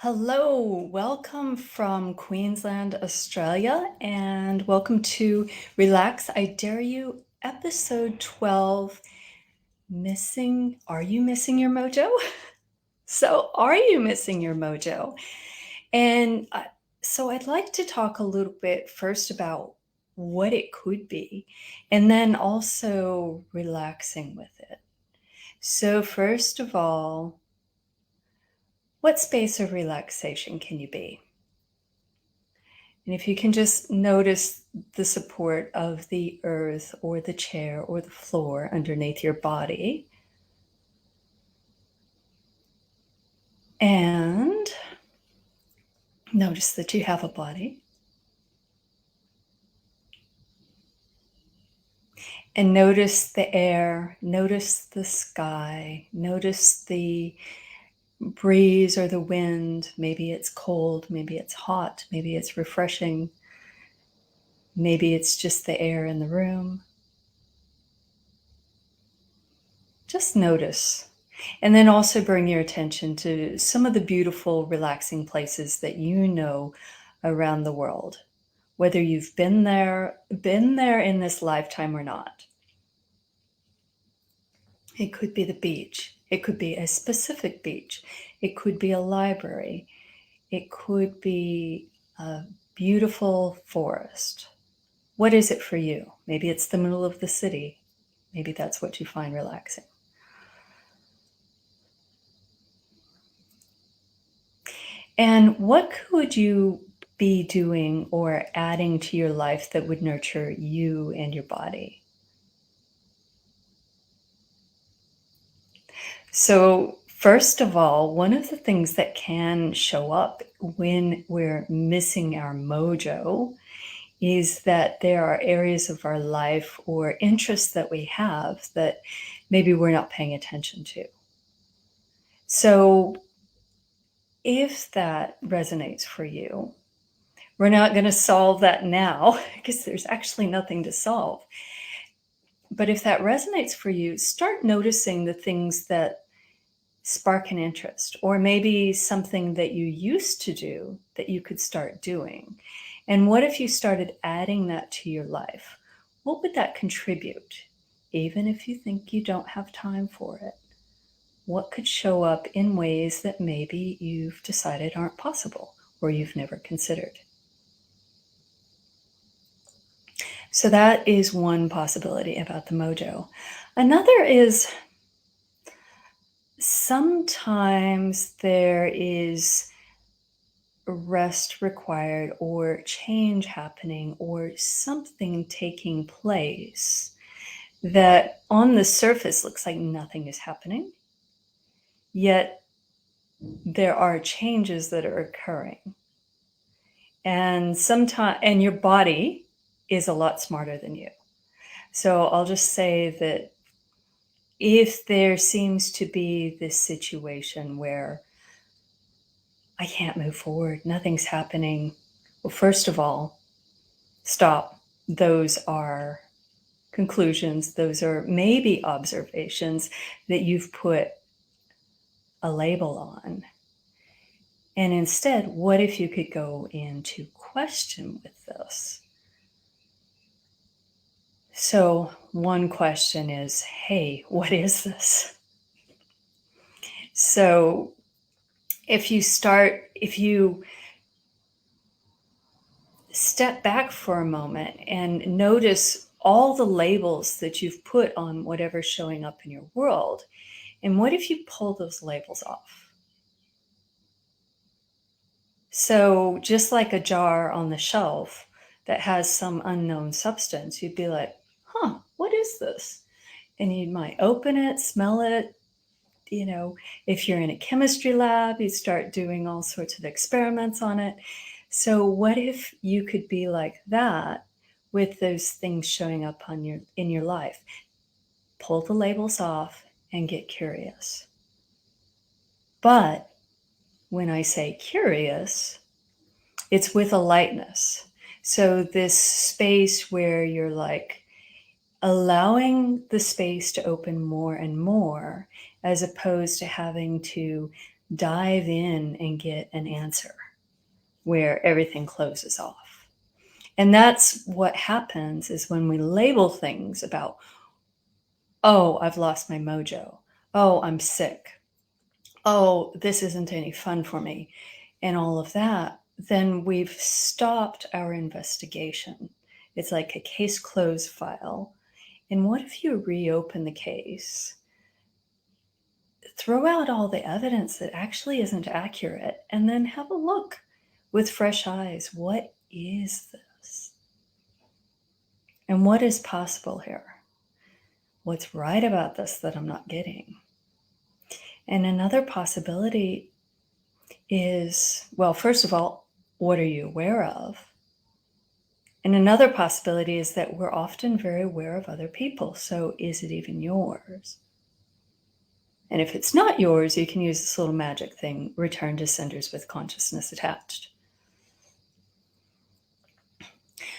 Hello, welcome from Queensland, Australia, and welcome to Relax, I Dare You, episode 12. Are you missing your mojo? So, are you missing your mojo? And so, I'd like to talk a little bit first about what it could be, and then also relaxing with it. So, first of all, what space of relaxation can you be? And if you can just notice the support of the earth or the chair or the floor underneath your body. And notice that you have a body. And notice the air, notice the sky, notice the breeze or the wind. Maybe it's cold, maybe it's hot, maybe it's refreshing. Maybe it's just the air in the room. Just notice. And then also bring your attention to some of the beautiful, relaxing places that you know around the world, whether you've been there in this lifetime or not. It could be the beach. It could be a specific beach. It could be a library. It could be a beautiful forest. What is it for you? Maybe it's the middle of the city. Maybe that's what you find relaxing. And what could you be doing or adding to your life that would nurture you and your body? So, first of all, one of the things that can show up when we're missing our mojo is that there are areas of our life or interests that we have that maybe we're not paying attention to. So, if that resonates for you, we're not going to solve that now because there's actually nothing to solve. But if that resonates for you, start noticing the things that spark an interest, or maybe something that you used to do that you could start doing. And what if you started adding that to your life? What would that contribute? Even if you think you don't have time for it, what could show up in ways that maybe you've decided aren't possible or you've never considered? So that is one possibility about the mojo. Another is sometimes there is rest required or change happening or something taking place that on the surface looks like nothing is happening, yet there are changes that are occurring. And sometimes, and your body is a lot smarter than you. So I'll just say that if there seems to be this situation where I can't move forward, nothing's happening, well, first of all, stop. Those are conclusions, those are maybe observations that you've put a label on. And instead, what if you could go into question with this? So, one question is, hey, what is this? So, if you step back for a moment and notice all the labels that you've put on whatever's showing up in your world, and what if you pull those labels off? So, just like a jar on the shelf that has some unknown substance, you'd be like, huh, what is this? And you might open it, smell it. If you're in a chemistry lab, you start doing all sorts of experiments on it. So, what if you could be like that with those things showing up in your life? Pull the labels off and get curious. But when I say curious, it's with a lightness. So, this space where you're like allowing the space to open more and more, as opposed to having to dive in and get an answer where everything closes off. And that's what happens is when we label things about, oh, I've lost my mojo. Oh, I'm sick. Oh, this isn't any fun for me. And all of that, then we've stopped our investigation. It's like a case closed file. And what if you reopen the case, throw out all the evidence that actually isn't accurate, and then have a look with fresh eyes? What is this? And what is possible here? What's right about this that I'm not getting? And another possibility is, well, first of all, what are you aware of? And another possibility is that we're often very aware of other people. So is it even yours? And if it's not yours, you can use this little magic thing, return to senders with consciousness attached.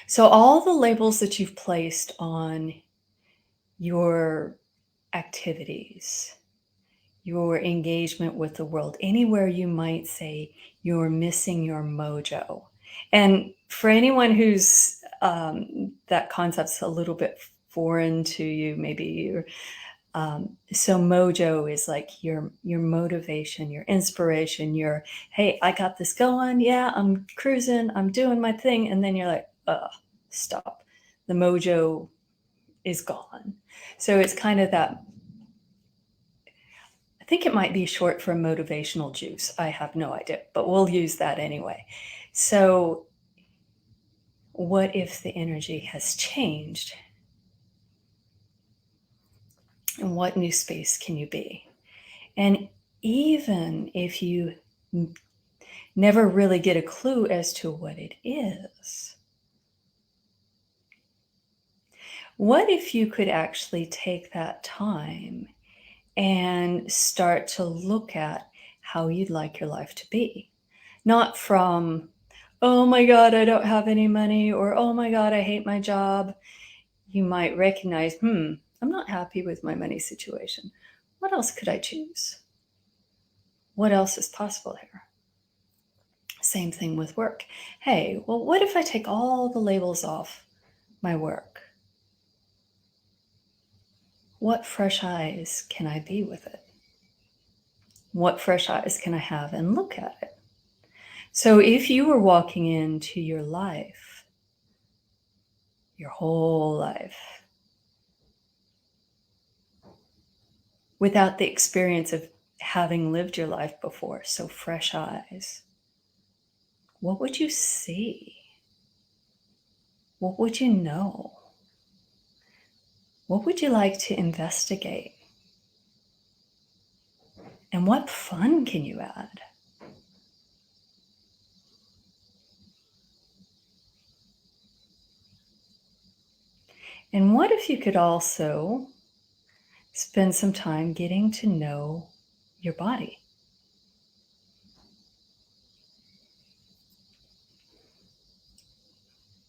So all the labels that you've placed on your activities, your engagement with the world, anywhere you might say you're missing your mojo. And for anyone who's that concept's a little bit foreign to you, maybe you're so mojo is like your motivation, your inspiration, your, hey, I got this going, yeah, I'm cruising, I'm doing my thing, and then you're like, stop, the mojo is gone. So it's kind of that, I think it might be short for motivational juice. I have no idea, but we'll use that anyway. So, what if the energy has changed? And what new space can you be? And even if you never really get a clue as to what it is, what if you could actually take that time and start to look at how you'd like your life to be? Not from, oh my God, I don't have any money, or oh my God, I hate my job. You might recognize, I'm not happy with my money situation. What else could I choose? What else is possible here? Same thing with work. Hey, well, what if I take all the labels off my work? What fresh eyes can I be with it? What fresh eyes can I have and look at it? So if you were walking into your life, your whole life, without the experience of having lived your life before, so fresh eyes, what would you see? What would you know? What would you like to investigate? And what fun can you add? And what if you could also spend some time getting to know your body?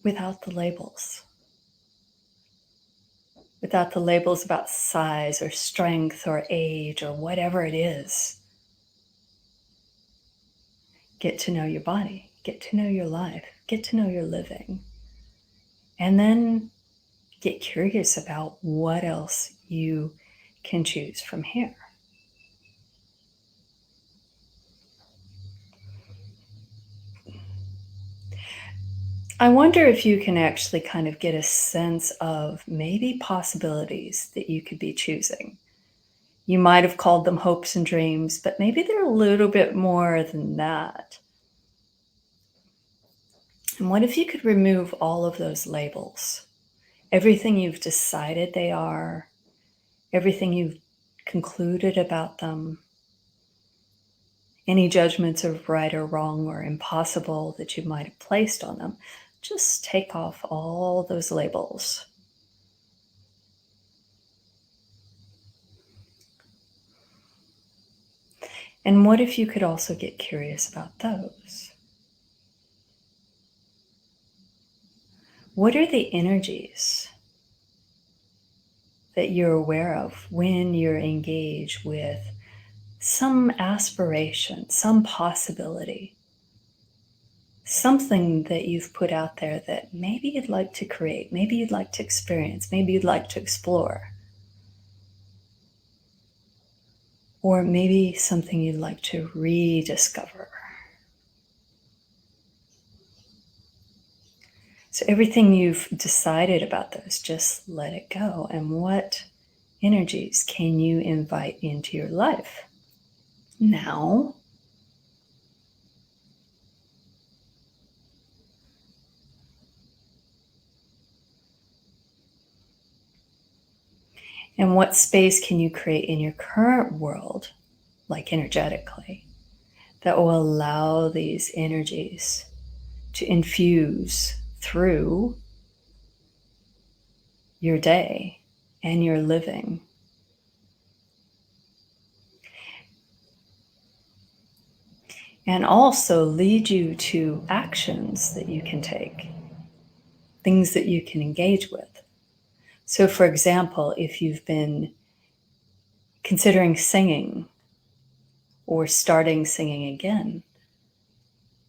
Without the labels. Without the labels about size or strength or age or whatever it is. Get to know your body. Get to know your life. Get to know your living. And then get curious about what else you can choose from here. I wonder if you can actually kind of get a sense of maybe possibilities that you could be choosing. You might have called them hopes and dreams, but maybe they're a little bit more than that. And what if you could remove all of those labels? Everything you've decided they are, everything you've concluded about them, any judgments of right or wrong or impossible that you might have placed on them. Just take off all those labels. And what if you could also get curious about those? What are the energies that you're aware of when you're engaged with some aspiration, some possibility, something that you've put out there that maybe you'd like to create, maybe you'd like to experience, maybe you'd like to explore, or maybe something you'd like to rediscover. So everything you've decided about those, just let it go. And what energies can you invite into your life now? And what space can you create in your current world, like energetically, that will allow these energies to infuse through your day and your living? And also lead you to actions that you can take, things that you can engage with. So, for example, if you've been considering singing or starting singing again,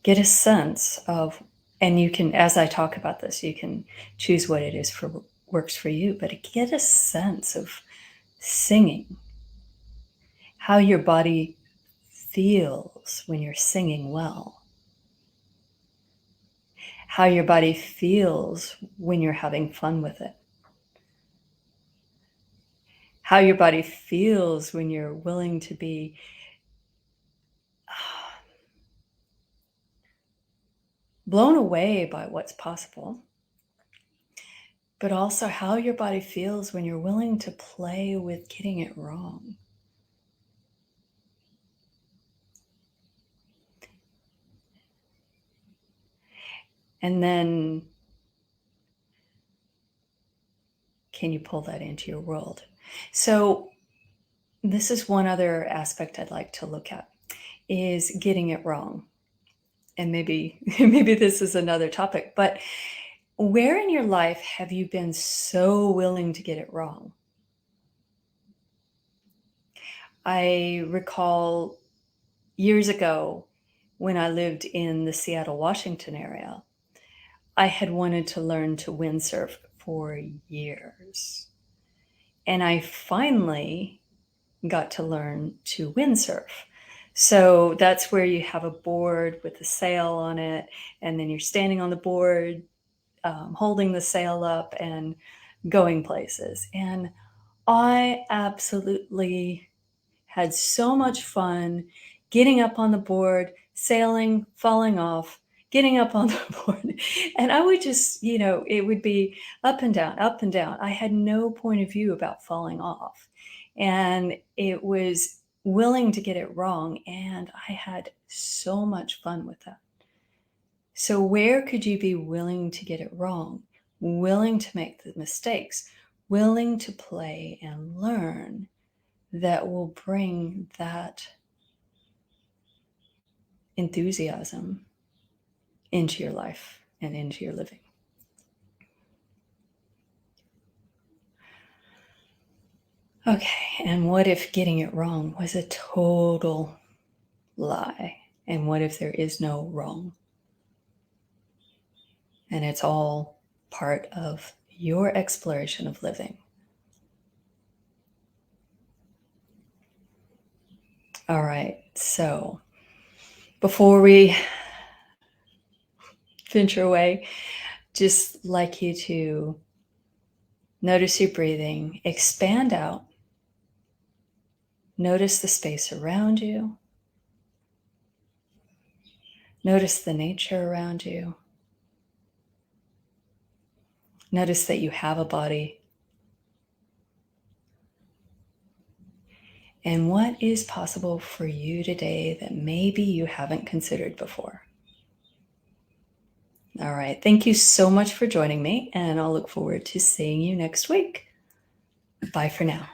get a sense of, and you can, as I talk about this, you can choose what it is for works for you, but get a sense of singing, how your body feels when you're singing well, how your body feels when you're having fun with it, how your body feels when you're willing to be blown away by what's possible, but also how your body feels when you're willing to play with getting it wrong. And then can you pull that into your world? So this is one other aspect I'd like to look at, is getting it wrong. And maybe maybe this is another topic, but where in your life have you been so willing to get it wrong? I recall years ago when I lived in the Seattle, Washington area, I had wanted to learn to windsurf for years. And I finally got to learn to windsurf. So that's where you have a board with a sail on it, and then you're standing on the board, holding the sail up and going places. And I absolutely had so much fun getting up on the board, sailing, falling off, getting up on the board. And I would just, it would be up and down, up and down. I had no point of view about falling off. And it was willing to get it wrong. And I had so much fun with that. So, where could you be willing to get it wrong, willing to make the mistakes, willing to play and learn, that will bring that enthusiasm into your life and into your living? Okay, and what if getting it wrong was a total lie? And what if there is no wrong? And it's all part of your exploration of living. All right, so before we venture away, just like you to notice your breathing, expand out, notice the space around you, notice the nature around you, notice that you have a body, and what is possible for you today that maybe you haven't considered before. All right, thank you so much for joining me, and I'll look forward to seeing you next week. Bye for now.